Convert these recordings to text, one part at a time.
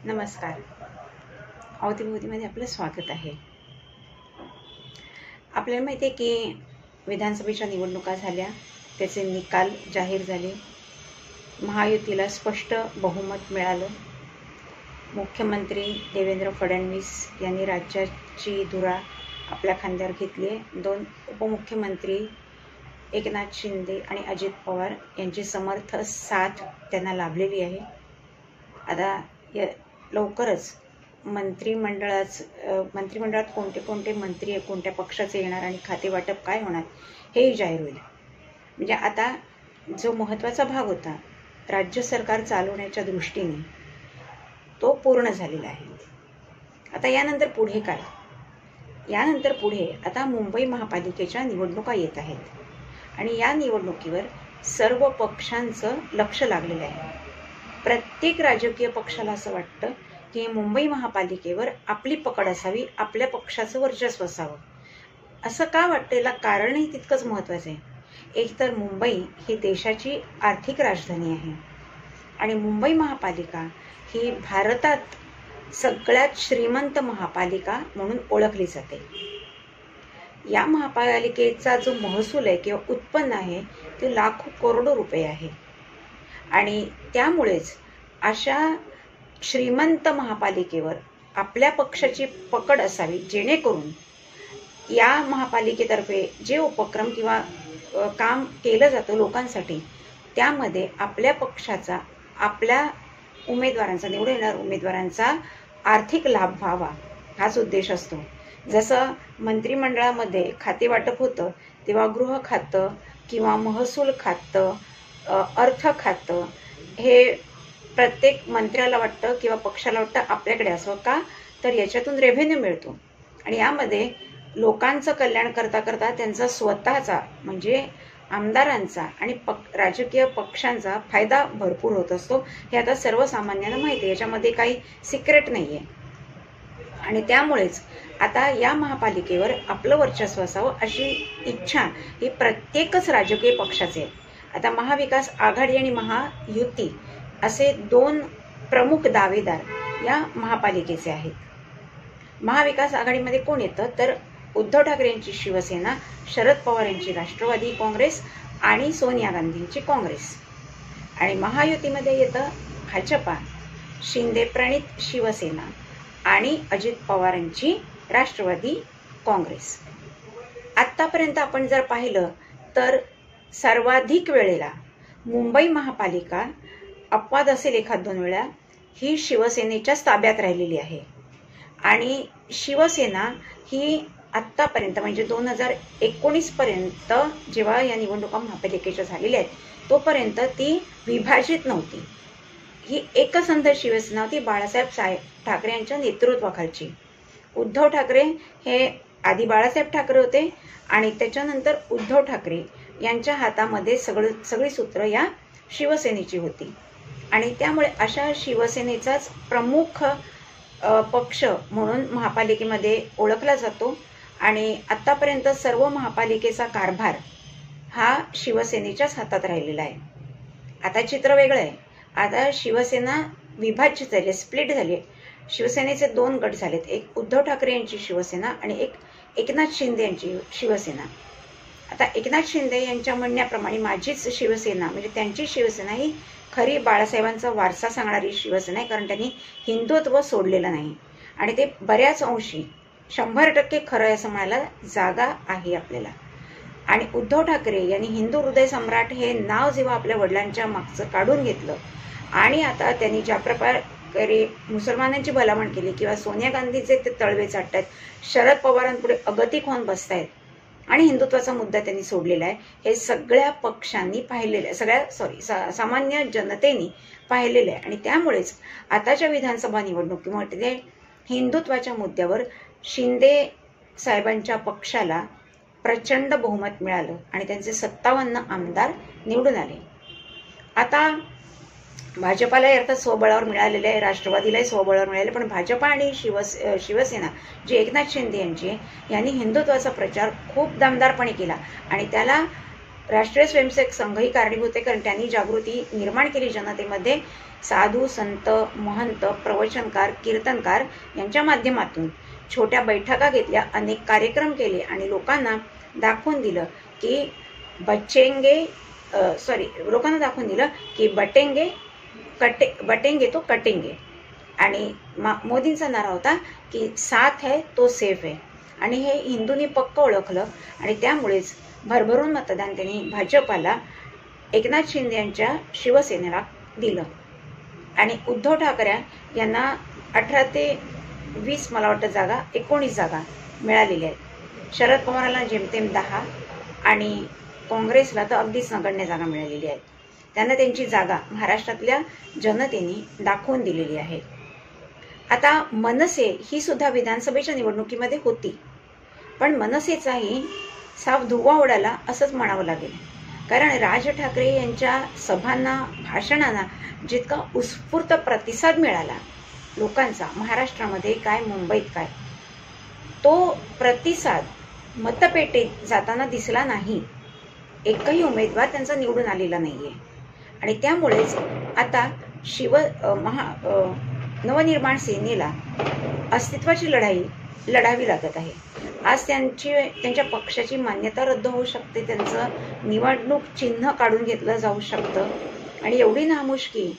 नमस्कार. अवतीभोवतीमध्ये आपलं स्वागत आहे. आपल्याला माहिती आहे की विधानसभेच्या निवडणुका झाल्या, त्याचे निकाल जाहीर झाले. महायुतीला स्पष्ट बहुमत मिळालं. मुख्यमंत्री देवेंद्र फडणवीस यांनी राज्याची धुरा आपल्या खांद्यावर घेतली आहे. 2 उपमुख्यमंत्री एकनाथ शिंदे आणि अजित पवार यांची समर्थ साथ त्यांना लाभलेली आहे. आता लवकरच मंत्रिमंडळात कोणते कोणते मंत्री कोणत्या पक्षाचे येणार आणि खातेवाटप काय होणार हेही जाहीर होईल. म्हणजे आता जो महत्त्वाचा भाग होता राज्य सरकार चालवण्याच्या दृष्टीने तो पूर्ण झालेला आहे. आता यानंतर पुढे काय? यानंतर पुढे आता मुंबई महापालिकेच्या निवडणुका येत आहेत आणि या निवडणुकीवर सर्व पक्षांचं लक्ष लागलेलं आहे. प्रत्येक राजकीय पक्षाला असं वाटतं की मुंबई महापालिकेवर आपली पकड असावी, आपल्या पक्षाचं वर्चस्व असावं. असं का वाटतं? याला कारणही तितकंच महत्त्वाचं आहे. एक तर मुंबई ही देशाची आर्थिक राजधानी आहे आणि मुंबई महापालिका ही भारतात सगळ्यात श्रीमंत महापालिका म्हणून ओळखली जाते. या महापालिकेचा जो महसूल आहे किंवा उत्पन्न आहे ते लाखो करोडो रुपये आहे आणि त्यामुळेच अशा श्रीमंत महापालिकेवर आपल्या पक्षाची पकड असावी, जेणेकरून या महापालिकेतर्फे जे उपक्रम किंवा काम केलं जातं लोकांसाठी त्यामध्ये आपल्या पक्षाचा, आपल्या उमेदवारांचा, निवडून येणाऱ्या उमेदवारांचा आर्थिक लाभ व्हावा हाच उद्देश असतो. जसं मंत्रिमंडळामध्ये खाते वाटप होतं तेव्हा गृह खातं किंवा महसूल खातं, अर्थ खातं हे प्रत्येक मंत्र्याला वाटतं किंवा पक्षाला वाटतं आपल्याकडे असावं. का? तर याच्यातून रेव्हेन्यू मिळतो आणि यामध्ये लोकांचं कल्याण करता करता त्यांचा स्वतःचा म्हणजे आमदारांचा आणि राजकीय पक्षांचा फायदा भरपूर होत असतो. हे आता सर्वसामान्यांना माहिती आहे, याच्यामध्ये काही सिक्रेट नाही आहे. आणि त्यामुळेच आता या महापालिकेवर आपलं वर्चस्व असावं अशी इच्छा ही प्रत्येकच राजकीय पक्षाचे आहे. आता महाविकास आघाडी आणि महायुती असे 2 प्रमुख दावेदार या महापालिकेचे आहेत. महाविकास आघाडीमध्ये कोण येतं? तर उद्धव ठाकरे यांची शिवसेना, शरद पवार यांची राष्ट्रवादी काँग्रेस आणि सोनिया गांधींची काँग्रेस. आणि महायुतीमध्ये येतं भाजपा, शिंदे प्रणित शिवसेना आणि अजित पवारांची राष्ट्रवादी काँग्रेस. आत्तापर्यंत आपण जर पाहिलं तर सर्वाधिक वेळेला मुंबई महापालिका, अपवाद असेल 1-2 वेळा, ही शिवसेनेच्याच ताब्यात राहिलेली आहे. आणि शिवसेना ही आत्तापर्यंत म्हणजे 2019 पर्यंत जेव्हा या निवडणुका महापालिकेच्या झालेल्या आहेत तोपर्यंत ती विभाजित नव्हती. ही एकसंध शिवसेना होती बाळासाहेब ठाकरे यांच्या नेतृत्वाखालची. उद्धव ठाकरे हे आधी बाळासाहेब ठाकरे होते आणि त्याच्यानंतर उद्धव ठाकरे यांच्या हातामध्ये सगळी सूत्र या शिवसेनेची होती आणि त्यामुळे अशा शिवसेनेचाच प्रमुख पक्ष म्हणून महापालिकेमध्ये ओळखला जातो आणि आत्तापर्यंत सर्व महापालिकेचा कारभार हा शिवसेनेच्याच हातात राहिलेला आहे. आता चित्र वेगळं आहे. आता शिवसेना विभाजित झाली, स्प्लिट झाली. शिवसेनेचे 2 गट झालेत, एक उद्धव ठाकरे यांची शिवसेना आणि एक एकनाथ शिंदे यांची शिवसेना. आता एकनाथ शिंदे यांच्या म्हणण्याप्रमाणे माझीच शिवसेना म्हणजे त्यांची शिवसेना ही खरी बाळासाहेबांचा वारसा सांगणारी शिवसेना आहे, कारण त्यांनी हिंदुत्व सोडलेलं नाही आणि ते बऱ्याच अंशी 100% खरं आहे असं म्हणायला जागा आहे आपल्याला. आणि उद्धव ठाकरे यांनी हिंदू हृदय सम्राट हे नाव जेव्हा आपल्या वडिलांच्या मागचं काढून घेतलं आणि आता त्यांनी ज्या प्रकारे मुसलमानांची भलावण केली किंवा सोनिया गांधीचे ते तळवे चाटतात, शरद पवारांपुढे अगतिक होऊन बसतायत आणि हिंदुत्वाचा मुद्दा त्यांनी सोडलेला आहे, हे सगळ्या पक्षांनी पाहिलेलं आहे, सामान्य जनतेने पाहिलेलं आहे. आणि त्यामुळेच आताच्या विधानसभा निवडणुकीमध्ये हिंदुत्वाच्या मुद्द्यावर शिंदे साहेबांच्या पक्षाला प्रचंड बहुमत मिळालं आणि त्यांचे 57 आमदार निवडून आले. आता भाजपालाही अर्थात स्वबळावर मिळालेले आहे, राष्ट्रवादीलाही स्वबळावर मिळाले, पण भाजपा आणि शिवसेना जी एकनाथ शिंदे यांची यांनी हिंदुत्वाचा प्रचार खूप दमदारपणे केला आणि त्याला राष्ट्रीय स्वयंसेवक संघही कारणीभूत आहे, कारण त्यांनी जागृती निर्माण केली जनतेमध्ये. साधू, संत, महंत, प्रवचनकार, कीर्तनकार यांच्या माध्यमातून छोट्या बैठका घेतल्या, अनेक कार्यक्रम केले आणि लोकांना दाखवून दिलं की बटेंगे तो कटेंगे. आणि मोदींचा नारा होता की साथ है तो सेफ है. आणि हे हिंदूंनी पक्क ओळखलं आणि त्यामुळेच भरभरून मतदान त्यांनी भाजपाला, एकनाथ शिंदे यांच्या शिवसेनेला दिलं. आणि उद्धव ठाकरे यांना 18 ते 20 मला वाटतं जागा, 19 जागा मिळालेल्या आहेत. शरद पवारांना जेमतेम 10 आणि काँग्रेसला तर अगदीच नगण्य जागा मिळालेली आहेत. त्यांना त्यांची जागा महाराष्ट्रातल्या जनतेने दाखवून दिलेली आहे. आता मनसे ही सुद्धा विधानसभेच्या निवडणुकीमध्ये होती, पण मनसेचाही साफ धुव्वा उडाला असंच म्हणावं लागेल. कारण राज ठाकरे यांच्या सभांना, भाषणांना जितका उत्स्फूर्त प्रतिसाद मिळाला लोकांचा, महाराष्ट्रामध्ये काय मुंबईत काय, तो प्रतिसाद मतपेटीत जाताना दिसला नाही. एकही उमेदवार त्यांचा निवडून आलेला नाहीये. आणि त्यामुळेच आता नवनिर्माण सेनेला अस्तित्वाची लढाई लढावी लागत आहे. आज त्यांच्या पक्षाची मान्यता रद्द होऊ शकते, त्यांचं निवडणूक चिन्ह काढून घेतलं जाऊ शकतं. आणि एवढी नामुष्की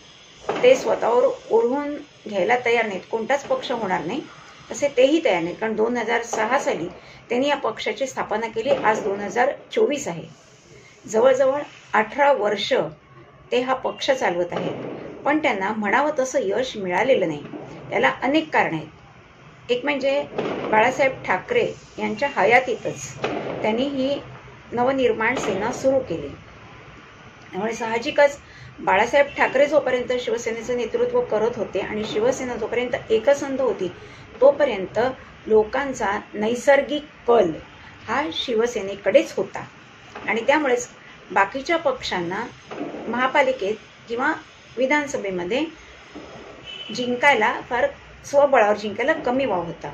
ते स्वतःवर ओढवून घ्यायला तयार नाहीत. कोणताच पक्ष होणार नाही असे तेही तयार नाहीत, कारण 2006 साली त्यांनी या पक्षाची स्थापना केली. आज 2024 आहे. जवळजवळ 18 वर्ष ते हा पक्ष चालवत आहेत, पण त्यांना म्हणावं तसं यश मिळालेलं नाही. त्याला अनेक कारणं आहेत. एक म्हणजे बाळासाहेब ठाकरे यांच्या हयातीतच त्यांनी ही नवनिर्माण सेना सुरू केली. त्यामुळे साहजिकच बाळासाहेब ठाकरे जोपर्यंत शिवसेनेचं नेतृत्व करत होते आणि शिवसेना जोपर्यंत एकसंध होती, तोपर्यंत लोकांचा नैसर्गिक कल हा शिवसेनेकडेच होता. आणि त्यामुळेच बाकीच्या पक्षांना महापालिकेत किंवा विधानसभेमध्ये जिंकायला फार स्वबळावर जिंकायला कमी वाव होता.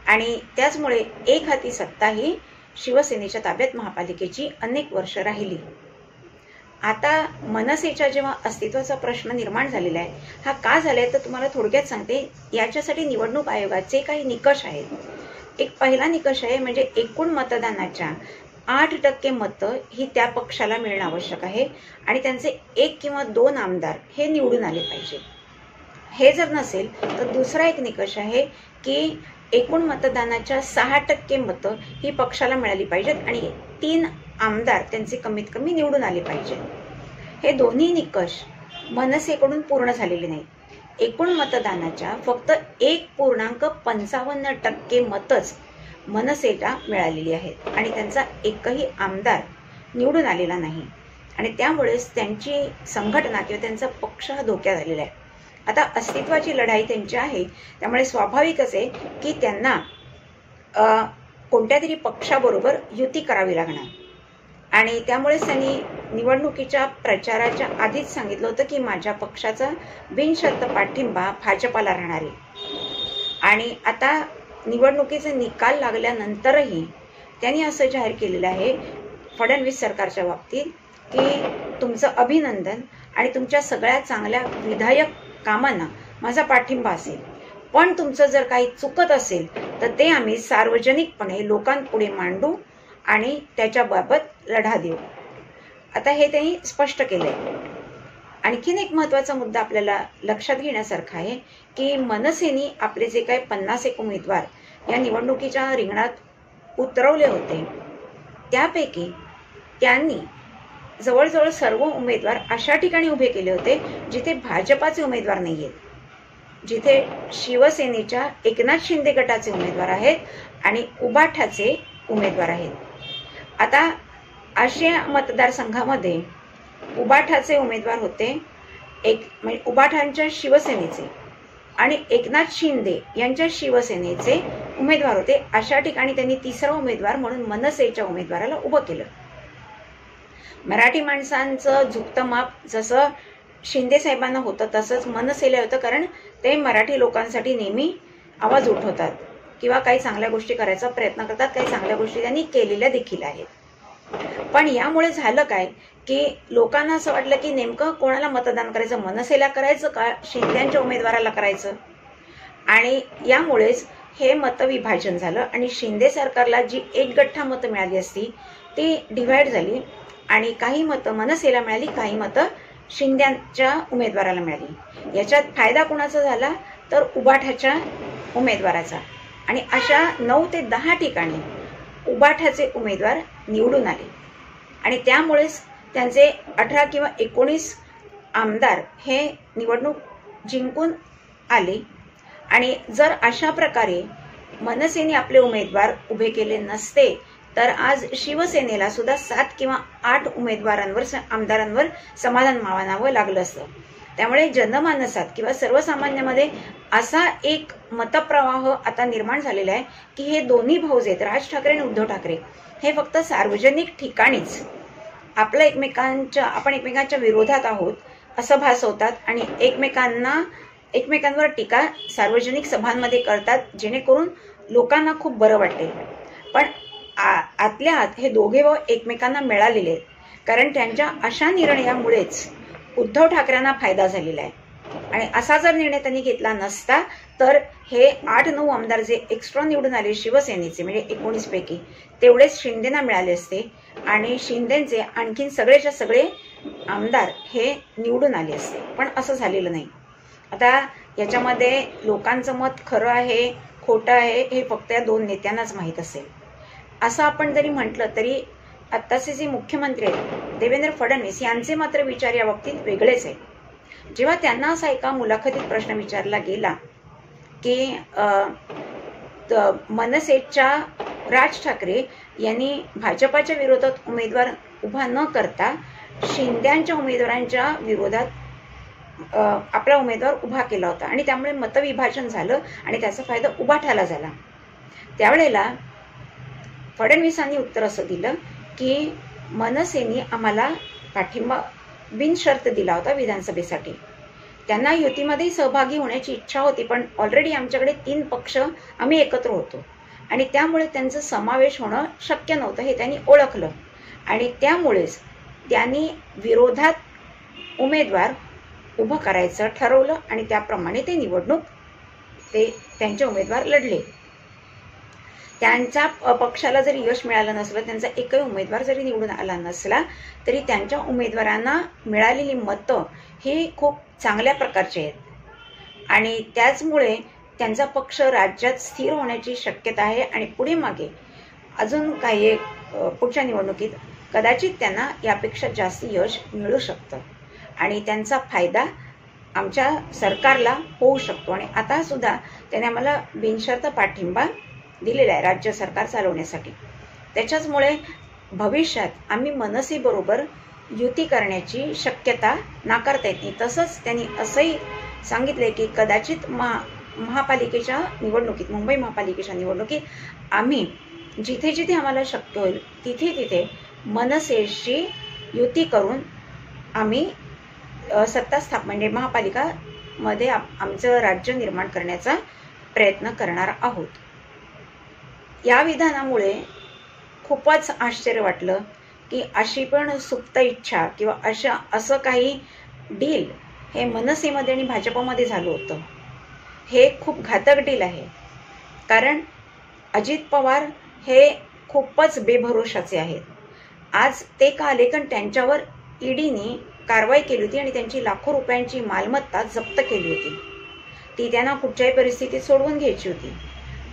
आणि त्याचमुळे एक हाती सत्ता ही शिवसेनेच्या ताब्यात महापालिकेची अनेक वर्ष राहिली. आता मनसेच्या जेव्हा अस्तित्वाचा प्रश्न निर्माण झालेला आहे, हा का झालाय तर तुम्हाला थोडक्यात सांगते. याच्यासाठी निवडणूक आयोगाचे काही निकष आहेत. एक पहिला निकष आहे म्हणजे एकूण मतदानाच्या 8% मतं ही त्या पक्षाला मिळणं आवश्यक आहे आणि त्यांचे 1 किंवा 2 आमदार हे निवडून आले पाहिजे. हे जर नसेल तर दुसरा एक निकष आहे की एकूण मतदानाच्या 6% मतं ही पक्षाला मिळाली पाहिजेत आणि 3 आमदार त्यांचे कमीत कमी निवडून आले पाहिजेत. हे दोन्ही निकष मनसेकडून पूर्ण झालेले नाहीत. एकूण मतदानाच्या फक्त 1.55% मतच मनसेला मिळालेली आहेत आणि त्यांचा एकही आमदार निवडून आलेला नाही. आणि त्यामुळेच त्यांची संघटना किंवा त्यांचा पक्ष हा धोक्यात आलेला आहे. आता अस्तित्वाची लढाई त्यांची आहे, त्यामुळे स्वाभाविकच आहे की त्यांना कोणत्या तरी पक्षाबरोबर युती करावी लागणार. आणि त्यामुळेच त्यांनी निवडणुकीच्या प्रचाराच्या आधीच सांगितलं होतं की माझ्या पक्षाचा बिनशर्त पाठिंबा भाजपाला राहणार आहे. आणि आता निवडणुकीचे निकाल लागल्यानंतरही त्यांनी असं जाहीर केलेलं आहे फडणवीस सरकारच्या बाबतीत की तुमचं अभिनंदन आणि तुमच्या सगळ्या चांगल्या विधायक कामांना माझा पाठिंबा असेल, पण तुमचं जर काही चुकत असेल तर ते आम्ही सार्वजनिकपणे लोकांपुढे मांडू आणि त्याच्याबाबत लढा देऊ. आता हे त्यांनी स्पष्ट केलंय. आणखीन एक महत्त्वाचा मुद्दा आपल्याला लक्षात घेण्यासारखा आहे की मनसेने आपले जे काही 51 उमेदवार या निवडणुकीच्या रिंगणात उतरवले होते, त्यापैकी त्यांनी जवळजवळ सर्व उमेदवार अशा ठिकाणी उभे केले होते जिथे भाजपाचे उमेदवार नाही आहेत, जिथे शिवसेनेच्या एकनाथ शिंदे गटाचे उमेदवार आहेत आणि उबाठाचे उमेदवार आहेत. आता अशा मतदारसंघामध्ये उबाठाचे उमेदवार होते, म्हणजे उबाठांच्या शिवसेनेचे आणि एकनाथ शिंदे यांच्या शिवसेनेचे उमेदवार होते. अशा ठिकाणी त्यांनी तिसरा उमेदवार म्हणून मनसेच्या उमेदवाराला उभं केलं. मराठी माणसांचं झुकतं माप जसं शिंदे साहेबांना होतं तसंच मनसेला होतं, कारण ते मराठी लोकांसाठी नेहमी आवाज उठवतात किंवा काही चांगल्या गोष्टी करायचा प्रयत्न करतात. काही चांगल्या गोष्टी त्यांनी केलेल्या देखील आहेत. पण यामुळे झालं काय की लोकांना असं वाटलं की नेमकं कोणाला मतदान करायचं, मनसेला करायचं का शिंदेच्या उमेदवाराला करायचं. आणि यामुळेच हे मतविभाजन झालं आणि शिंदे सरकारला जी एक गठ्ठा मतं मिळाली असती ती डिव्हाइड झाली आणि काही मतं मनसेला मिळाली, काही मतं शिंदेच्या उमेदवाराला मिळाली. याच्यात फायदा कुणाचा झाला तर उबाठाच्या उमेदवाराचा. आणि अशा 9 ते 10 ठिकाणी उबाठाचे उमेदवार निवडून आले आणि त्यामुळेच त्यांचे 18 किंवा 19 आमदार हे निवडणूक जिंकून आले. आणि जर अशा प्रकारे मनसेने आपले उमेदवार उभे केले नसते तर आज शिवसेनेला सुद्धा 7 किंवा 8 उमेदवारांवर आमदारांवर समाधान मानावं लागलं असतं. त्यामुळे जनमानसात किंवा सर्वसामान्यामध्ये असा एक मतप्रवाह आता निर्माण झालेला आहे की हे दोन्ही भाऊज आहेत, राज ठाकरे आणि उद्धव ठाकरे, हे फक्त सार्वजनिक ठिकाणीच आपण एकमेकांच्या विरोधात आहोत असं भासवतात आणि एकमेकांवर टीका सार्वजनिक सभांमध्ये करतात, जेणेकरून लोकांना खूप बरं वाटेल. पण आतल्या आत हे दोघे भाऊ एकमेकांना मिळालेले आहेत, कारण त्यांच्या अशा निर्णयामुळेच उद्धव ठाकरेंना फायदा झालेला आहे. आणि असा जर निर्णय त्यांनी घेतला नसता तर हे 8-9 आमदार जे एक्स्ट्रा निवडून आले शिवसेनेचे, म्हणजे 19 पैकी तेवढेच शिंदेना मिळाले असते आणि शिंदेचे आणखीन सगळेच्या सगळे आमदार हे निवडून आले असते. पण असं झालेलं नाही. आता याच्यामध्ये लोकांचं मत खरं आहे खोटं आहे हे फक्त या 2 नेत्यांनाच माहीत असेल. असं आपण जरी म्हटलं तरी आत्ताचे जे मुख्यमंत्री आहेत देवेंद्र फडणवीस यांचे मात्र विचार या बाबतीत वेगळेच आहेत. जेव्हा त्यांना असा एका मुलाखतीत प्रश्न विचारला गेला की मनसेच्या राज ठाकरे यांनी भाजपाच्या विरोधात उमेदवार उभा न करता शिंदेच्या उमेदवारांच्या विरोधात आपला उमेदवार उभा केला होता आणि त्यामुळे मतविभाजन झालं आणि त्याचा फायदा उबाठाला झाला. त्यावेळेला फडणवीसांनी उत्तर असं दिलं की मनसेने आम्हाला पाठिंबा बिनशर्त दिला होता विधानसभेसाठी. त्यांना युतीमध्ये सहभागी होण्याची इच्छा होती, पण ऑलरेडी आमच्याकडे 3 पक्ष आम्ही एकत्र होतो आणि त्यामुळे त्यांचं समावेश होणं शक्य नव्हतं हे त्यांनी ओळखलं आणि त्यामुळेच त्यांनी विरोधात उमेदवार उभं करायचं ठरवलं आणि त्याप्रमाणे ते त्यांचे उमेदवार लढले. त्यांच्या पक्षाला जरी यश मिळालं नसलं, त्यांचा एकही उमेदवार जरी निवडून आला नसला तरी त्यांच्या उमेदवारांना मिळालेली मतं ही खूप चांगल्या प्रकारची आहेत आणि त्याचमुळे त्यांचा पक्ष राज्यात स्थिर होण्याची शक्यता आहे आणि पुढे मागे अजून काही पुढच्या निवडणुकीत कदाचित त्यांना यापेक्षा जास्त यश मिळू शकतं आणि त्यांचा फायदा आमच्या सरकारला होऊ शकतो. आणि आता सुद्धा त्याने आम्हाला बिनशर्त पाठिंबा दिलेला आहे राज्य सरकार चालवण्यासाठी. त्याच्याचमुळे भविष्यात आम्ही मनसेबरोबर युती करण्याची शक्यता नाकारता येत नाही. तसंच त्यांनी असंही सांगितले की कदाचित महापालिकेच्या निवडणुकीत, मुंबई महापालिकेच्या निवडणुकीत आम्ही जिथे जिथे आम्हाला शक्य होईल तिथे मनसेशी युती करून आम्ही सत्ता स्थापन म्हणजे महापालिकामध्ये आमचं राज्य निर्माण करण्याचा प्रयत्न करणार आहोत. या विधानामुळे खूपच आश्चर्य वाटलं की अशी पण सुप्त इच्छा किंवा असं काही डील हे मनसेमध्ये आणि भाजपमध्ये झालं होतं. हे खूप घातक डील आहे, कारण अजित पवार हे खूपच बेभरोशाचे आहेत. आज ते का आले, कारण त्यांच्यावर ईडीने कारवाई केली होती आणि त्यांची लाखो रुपयांची मालमत्ता जप्त केली होती. ती त्यांना कुठच्याही परिस्थितीत सोडवून घ्यायची होती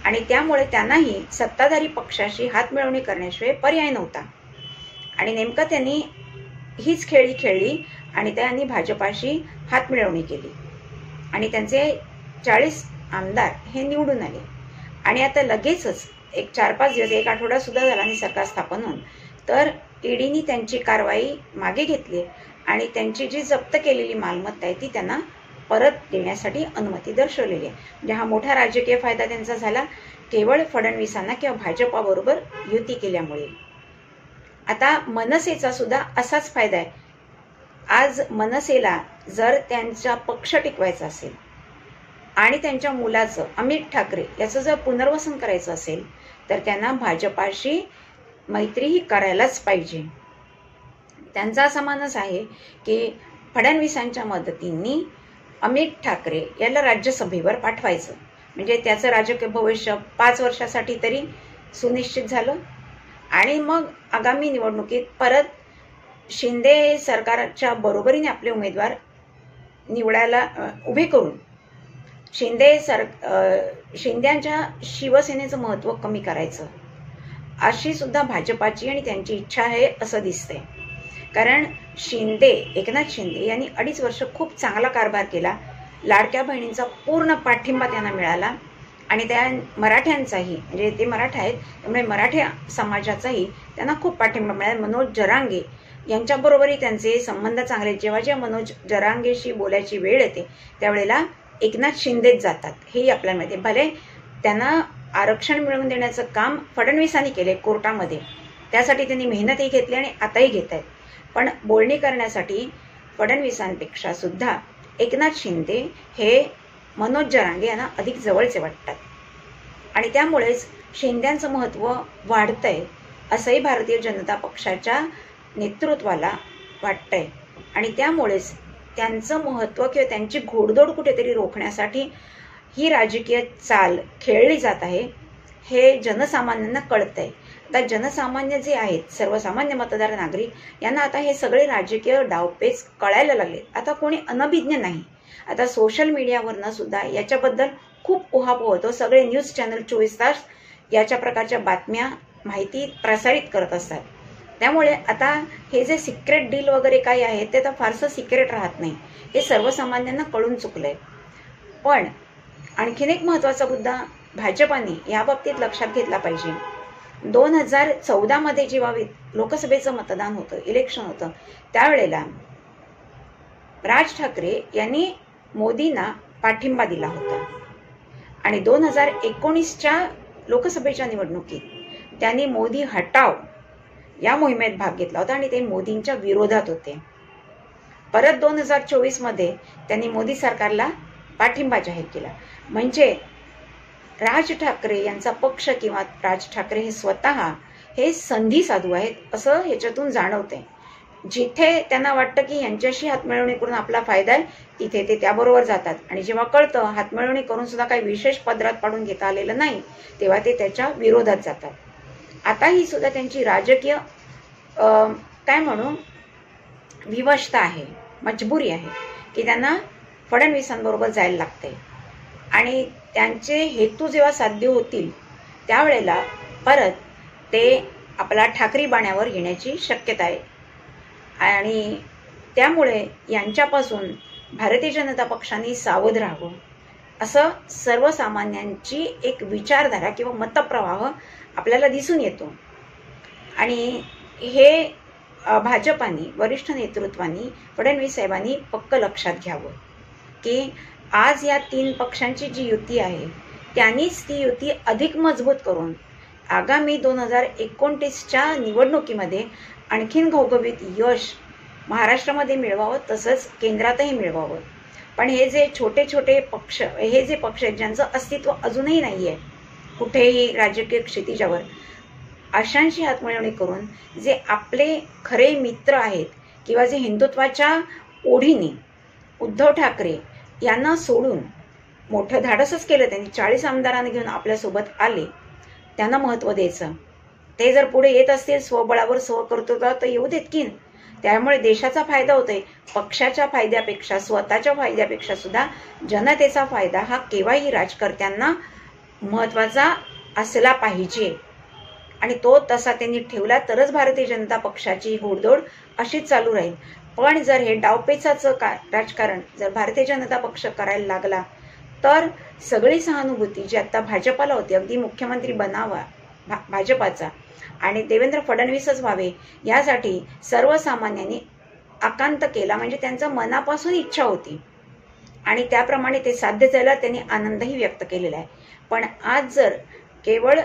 आणि त्यामुळे त्यांनाही सत्ताधारी पक्षाशी हातमिळवणी करण्याशिवाय पर्याय नव्हता. आणि नेमकं त्यांनी हीच खेळी खेळली आणि त्यांनी भाजपाशी हातमिळवणी केली आणि त्यांचे 40 आमदार हे निवडून आले. आणि आता लगेचच एक 4-5 दिवस, एक आठवडा सुद्धा झाला आणि सरकार स्थापन होऊन तर ईडीने त्यांची कारवाई मागे घेतली आणि त्यांची जी जप्त केलेली मालमत्ता आहे ती त्यांना परत देण्यासाठी अनुमती दर्शवलेली आहे. म्हणजे हा मोठा राजकीय फायदा त्यांचा झाला केवळ फडणवीसांना किंवा भाजपाबरोबर युती केल्यामुळे. आता मनसेचा सुद्धा असाच फायदा आहे. आज मनसेला जर त्यांचा पक्ष टिकवायचा असेल आणि त्यांच्या मुलाचं अमित ठाकरे याचं जर पुनर्वसन करायचं असेल तर त्यांना भाजपाशी मैत्री ही करायलाच पाहिजे. त्यांचा असा मानस आहे की फडणवीसांच्या मदतीने अमित ठाकरे याला राज्यसभेवर पाठवायचं, म्हणजे त्याचं राजकीय भविष्य 5 वर्षासाठी तरी सुनिश्चित झालं. आणि मग आगामी निवडणुकीत परत शिंदे सरकारच्या बरोबरीने आपले उमेदवार निवडायला उभे करून शिंद्यांच्या शिवसेनेचं महत्त्व कमी करायचं, अशी सुद्धा भाजपाची आणि त्यांची इच्छा आहे असं दिसतंय. कारण एकनाथ शिंदे यांनी 2.5 वर्ष खूप चांगला कारभार केला. लाडक्या बहिणींचा पूर्ण पाठिंबा त्यांना मिळाला आणि त्या मराठ्यांचाही, म्हणजे ते मराठा आहेत त्यामुळे मराठा समाजाचाही त्यांना खूप पाठिंबा मिळाला. मनोज जरांगे यांच्याबरोबरही त्यांचे संबंध चांगले. जेव्हा मनोज जरांगेशी बोलायची वेळ येते त्यावेळेला एकनाथ शिंदेच जातात, हेही आपल्याला माहिती आहे. भले त्यांना आरक्षण मिळवून देण्याचं काम फडणवीसांनी केले कोर्टामध्ये, त्यासाठी त्यांनी मेहनतही घेतली आणि आताही घेत आहेत. पण बोलणी करण्यासाठी फडणवीसांपेक्षा सुद्धा एकनाथ शिंदे हे मनोज जरांगे यांना अधिक जवळचे वाटतात आणि त्यामुळेच शिंद्यांचं महत्त्व वाढतंय असंही भारतीय जनता पक्षाच्या नेतृत्वाला वाटतंय. आणि त्यामुळेच त्यांचं महत्त्व किंवा त्यांची घोडदौड कुठेतरी रोखण्यासाठी ही राजकीय चाल खेळली जात आहे, हे जनसामान्यांना कळतंय. आता जनसामान्य जे आहेत, सर्वसामान्य मतदार नागरिक यांना आता हे सगळे राजकीय डावपेच कळायला लागले. आता कोणी अनभिज्ञ नाही. आता सोशल मीडियावरनं सुद्धा याच्याबद्दल खूप उहापोह होतो. सगळे न्यूज चॅनल 24 तास याच्या प्रकारच्या बातम्या, माहिती प्रसारित करत असतात. त्यामुळे आता हे जे सिक्रेट डील वगैरे काही आहे ते आता फारसं सिक्रेट राहत नाही, हे सर्वसामान्यांना कळून चुकलंय. पण आणखीन एक महत्त्वाचा मुद्दा भाजपाने याबाबतीत लक्षात घेतला पाहिजे. 2014 मध्ये जेव्हा लोकसभेचं मतदान होतं, इलेक्शन होतं, त्यावेळेला राज ठाकरे यांनी मोदींना पाठिंबा दिला होता आणि 2019च्या लोकसभेच्या निवडणुकीत त्यांनी मोदी हटाव या मोहिमेत भाग घेतला होता आणि ते मोदींच्या विरोधात होते. परत 2024 मध्ये त्यांनी मोदी सरकारला पाठिंबा जाहीर केला. म्हणजे राज ठाकरे यांचा पक्ष किंवा राज ठाकरे हे स्वतः हे संधी साधू आहेत असं ह्याच्यातून जाणवते. जिथे त्यांना वाटतं की यांच्याशी हातमिळवणी करून आपला फायदा आहे तिथे ते त्याबरोबर जातात आणि जेव्हा कळतं हातमिळवणी करून सुद्धा काही विशेष पदरात पाडून घेता आलेलं नाही तेव्हा ते त्याच्या विरोधात जातात. आता ही सुद्धा त्यांची राजकीय काय म्हणू विवशता आहे, मजबुरी आहे की त्यांना फडणवीसांबरोबर जायला लागते आणि त्यांचे हेतू जेव्हा साध्य होतील त्यावेळेला परत ते आपला ठाकरी बाण्यावर येण्याची शक्यता आहे. आणि त्यामुळे यांच्यापासून भारतीय जनता पक्षाने सावध राहावं असं सर्वसामान्यांची एक विचारधारा किंवा मतप्रवाह आपल्याला दिसून येतो. आणि हे भाजपाने, वरिष्ठ नेतृत्वाने, फडणवीस साहेबांनी पक्क लक्षात घ्यावं की आज या 3 पक्षांची जी युती आहे त्यांनीच ती युती अधिक मजबूत करून आगामी 2029च्या निवडणुकीमध्ये आणखीन घवघवीत यश महाराष्ट्रामध्ये मिळवावं, तसंच केंद्रातही मिळवावं. पण हे जे छोटे छोटे पक्ष, हे जे पक्ष आहेत ज्यांचं अस्तित्व अजूनही नाही आहे कुठेही राजकीय क्षितिजावर, अशांशी हातमिळवणी करून जे आपले खरे मित्र आहेत किंवा जे हिंदुत्वाच्या ओढीने उद्धव ठाकरे यांना सोडून मोठं धाडसच केलं, त्यांनी 40 आमदारांना घेऊन आपल्यासोबत आले, त्यांना महत्त्व द्यायचं. ते जर पुढे येत असतील स्वबळावर स्वकर्तृत्वावर तर येऊ देत की. त्यामुळे देशाचा फायदा होतोय. पक्षाच्या फायद्यापेक्षा, स्वतःच्या फायद्यापेक्षा सुद्धा जनतेचा फायदा हा केव्हाही राजकर्त्यांना महत्त्वाचा असला पाहिजे आणि तो तसा त्यांनी ठेवला तरच भारतीय जनता पक्षाची घोडदौड अशीच चालू राहील. पण जर हे डावपेचाचं राजकारण जर भारतीय जनता पक्ष करायला लागला तर सगळी सहानुभूती जी आता भाजपाला होती, अगदी मुख्यमंत्री बनावा भाजपाचा आणि देवेंद्र फडणवीसच व्हावे यासाठी सर्वसामान्यांनी आकांत केला, म्हणजे त्यांचा मनापासून इच्छा होती आणि त्याप्रमाणे ते साध्य झालं. त्यांनी आनंदही व्यक्त केलेला आहे. पण आज जर केवळ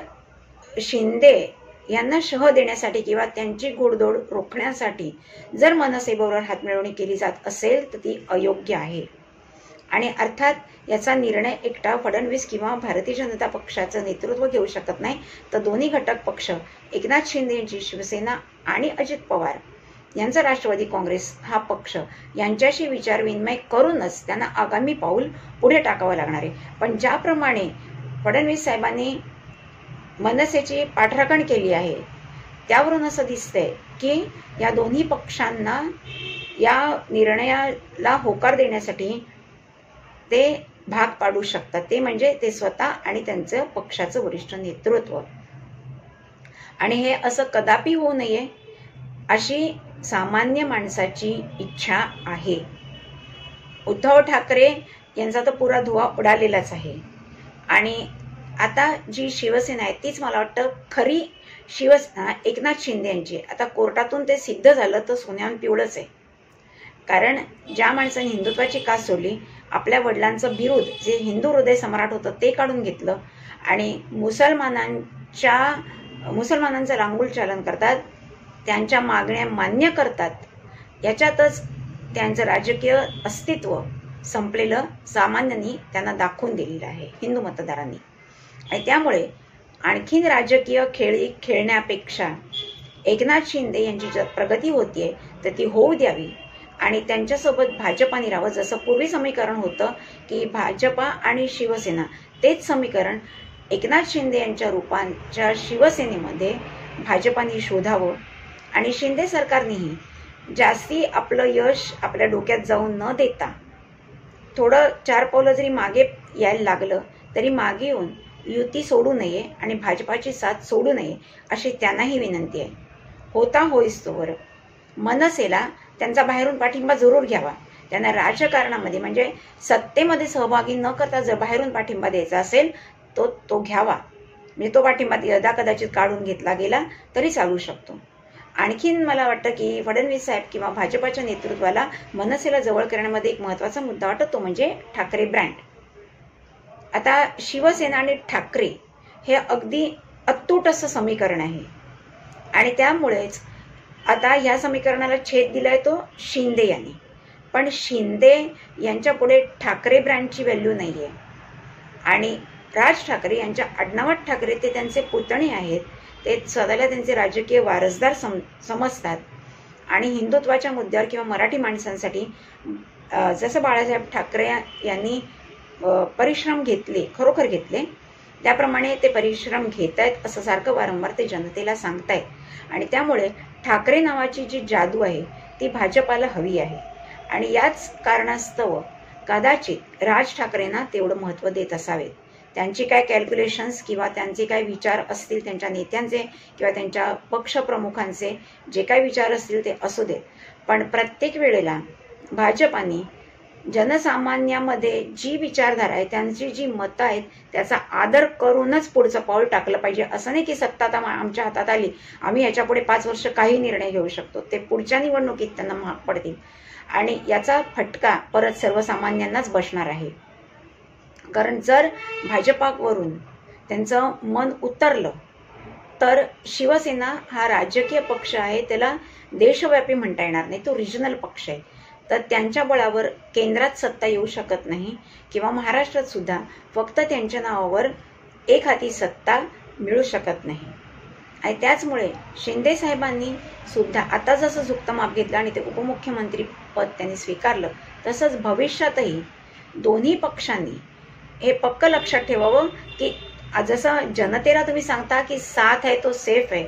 शिंदे यांना शह देण्यासाठी किंवा त्यांची घोडदौड रोखण्यासाठी जर मनसेबरोबर हातमिळवणी केली जात असेल तर ती अयोग्य आहे. आणि अर्थात याचा निर्णय एकटा फडणवीस किंवा भारतीय जनता पक्षाचं नेतृत्व घेऊ शकत नाही, तर दोन्ही घटक पक्ष एकनाथ शिंदे यांची शिवसेना आणि अजित पवार यांचा राष्ट्रवादी काँग्रेस हा पक्ष यांच्याशी विचारविनिमय करूनच त्यांना आगामी पाऊल पुढे टाकावं लागणार आहे. पण ज्याप्रमाणे फडणवीस साहेबांनी मनसेची पाठराखण केली आहे, त्यावरून असं दिसतंय की या दोन्ही पक्षांना या निर्णयाला होकार देण्यासाठी ते भाग पाडू शकतात, ते म्हणजे ते स्वतः आणि त्यांचं पक्षाचं वरिष्ठ नेतृत्व. आणि हे असं कदापि होऊ नये अशी सामान्य माणसाची इच्छा आहे. उद्धव ठाकरे यांचा तर पुरा धुवा उडालेलाच आहे. आणि आता जी शिवसेना आहे तीच मला वाटतं खरी शिवसेना एकनाथ शिंदे यांची. आता कोर्टातून ते सिद्ध झालं तर सोन्याहून पिवळंच आहे. कारण ज्या माणसाने हिंदुत्वाची कास सोडली, आपल्या वडिलांचं बिरुद जे हिंदू हृदय सम्राट होतं ते काढून घेतलं आणि मुसलमानांचं रांगोळ चालन करतात, त्यांच्या मागण्या मान्य करतात, याच्यातच त्यांचं राजकीय अस्तित्व संपलेलं सामान्यांनी त्यांना दाखवून दिलेलं आहे, हिंदू मतदारांनी. आणि त्यामुळे आणखीन राजकीय खेळी खेळण्यापेक्षा एकनाथ शिंदे यांची जर प्रगती होतीये तर ती होऊ द्यावी आणि त्यांच्यासोबत भाजपाने राहावं. जसं पूर्वी समीकरण होतं की भाजपा आणि शिवसेना, तेच समीकरण एकनाथ शिंदे यांच्या रूपांच्या शिवसेनेमध्ये भाजपाने शोधावं आणि शिंदे सरकारनेही जास्ती आपलं यश आपल्या डोक्यात जाऊन न देता थोडं 4 पावलं जरी मागे यायला लागलं तरी मागे येऊन युती सोडू नये आणि भाजपाची साथ सोडू नये अशी त्यांनाही विनंती आहे. होता होईस्तोवर मनसेला त्यांचा बाहेरून पाठिंबा जरूर घ्यावा. त्यांना राजकारणामध्ये म्हणजे सत्तेमध्ये सहभागी न करता जर बाहेरून पाठिंबा द्यायचा असेल तो घ्यावा. म्हणजे तो पाठिंबा यदा कदाचित काढून घेतला गेला तरी चालू शकतो. आणखीन मला वाटतं की फडणवीस साहेब किंवा भाजपाच्या नेतृत्वाला मनसेला जवळ करण्यामध्ये एक महत्त्वाचा मुद्दा वाटतो, तो म्हणजे ठाकरे ब्रँड. आता शिवसेना आणि ठाकरे हे अगदी अतूट असं समीकरण आहे आणि त्यामुळेच आता या समीकरणाला छेद दिलाय तो शिंदे यांनी. पण शिंदे यांच्या पुढे ठाकरे ब्रँडची व्हॅल्यू नाही आहे. आणि राज ठाकरे यांच्या आडनावात ठाकरे ते त्यांचे पुतणे आहेत, ते स्वतःला त्यांचे राजकीय वारसदार समजतात. आणि हिंदुत्वाच्या मुद्द्यावर किंवा मराठी माणसांसाठी जसं बाळासाहेब ठाकरे यांनी परिश्रम घेतले, खरोखर घेतले, त्याप्रमाणे ते परिश्रम घेत आहेत असं सारखं वारंवार ते जनतेला सांगतायत. आणि त्यामुळे ठाकरे नावाची जी जादू आहे ती भाजपाला हवी आहे. आणि याच कारणास्तव कदाचित राज ठाकरेंना तेवढं महत्त्व देत असावेत. त्यांची काय कॅल्क्युलेशन्स किंवा त्यांचे काय विचार असतील, त्यांच्या नेत्यांचे किंवा त्यांच्या पक्षप्रमुखांचे जे काय विचार असतील ते असू देत, पण प्रत्येक वेळेला भाजपाने जनसामान्यामध्ये जी विचारधारा आहे, त्यांची जी मतं आहेत, त्याचा आदर करूनच पुढचं पाऊल टाकलं पाहिजे. असं नाही की सत्ता आता आमच्या हातात आली, आम्ही याच्यापुढे 5 वर्ष काही निर्णय घेऊ शकतो, ते पुढच्या निवडणुकीत त्यांना महाग पडतील आणि याचा फटका परत सर्वसामान्यांनाच बसणार आहे. कारण जर भाजपावरून त्यांचं मन उतरलं तर शिवसेना हा राजकीय पक्ष आहे, त्याला देशव्यापी म्हणता येणार नाही, तो रिजनल पक्ष आहे. तर त्यांच्या बळावर केंद्रात सत्ता येऊ शकत नाही किंवा महाराष्ट्रात सुद्धा फक्त त्यांच्या नावावर एक हाती सत्ता मिळू शकत नाही. आणि त्याचमुळे शिंदे साहेबांनी सुद्धा आता जसं झुकतं माप घेतलं आणि ते उपमुख्यमंत्री पद त्यांनी स्वीकारलं, तसंच भविष्यातही दोन्ही पक्षांनी हे पक्क लक्षात ठेवावं की जसं जनतेला तुम्ही सांगता की साथ आहे तो सेफ आहे,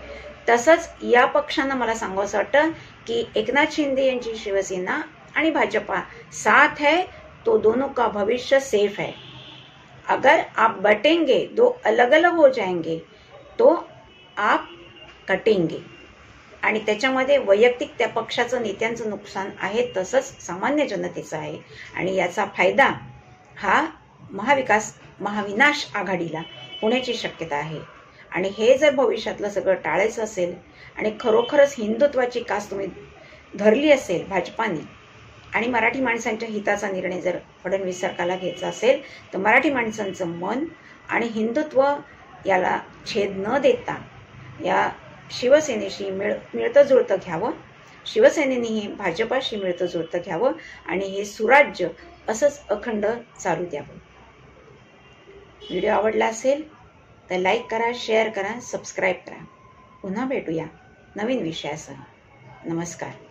तसंच या पक्षांना मला सांगावंसं वाटतं की एकनाथ शिंदे यांची शिवसेना आणि भाजपा साथ है तो दोनों का भविष्य सेफ है. अगर आप बटेंगे, दो अलग अलग हो जाएंगे, तो आप कटेंगे. आणि त्याच्यामध्ये वैयक्तिक त्या पक्षाचं नेत्यांचं नुकसान आहे, तसंच सामान्य जनतेचं आहे. आणि याचा फायदा हा महाविनाश आघाडीला होण्याची शक्यता आहे. आणि हे जर भविष्यातलं सगळं टाळायचं असेल आणि खरोखरच हिंदुत्वाची कास तुम्ही धरली असेल भाजपाने आणि मराठी माणसांच्या हिताचा निर्णय जर फडणवीस सरकारला घ्यायचा असेल, तर मराठी माणसांचं मन आणि हिंदुत्व याला छेद न देता या शिवसेनेशी मिळतं जुळतं घ्यावं शिवसेनेनेही भाजपाशी मिळतं जुळतं घ्यावं आणि हे सुराज्य असंच अखंड चालू द्यावं. व्हिडिओ आवडला असेल तर लाईक करा, शेअर करा, सबस्क्राईब करा. पुन्हा भेटूया नवीन विषयासह. नमस्कार.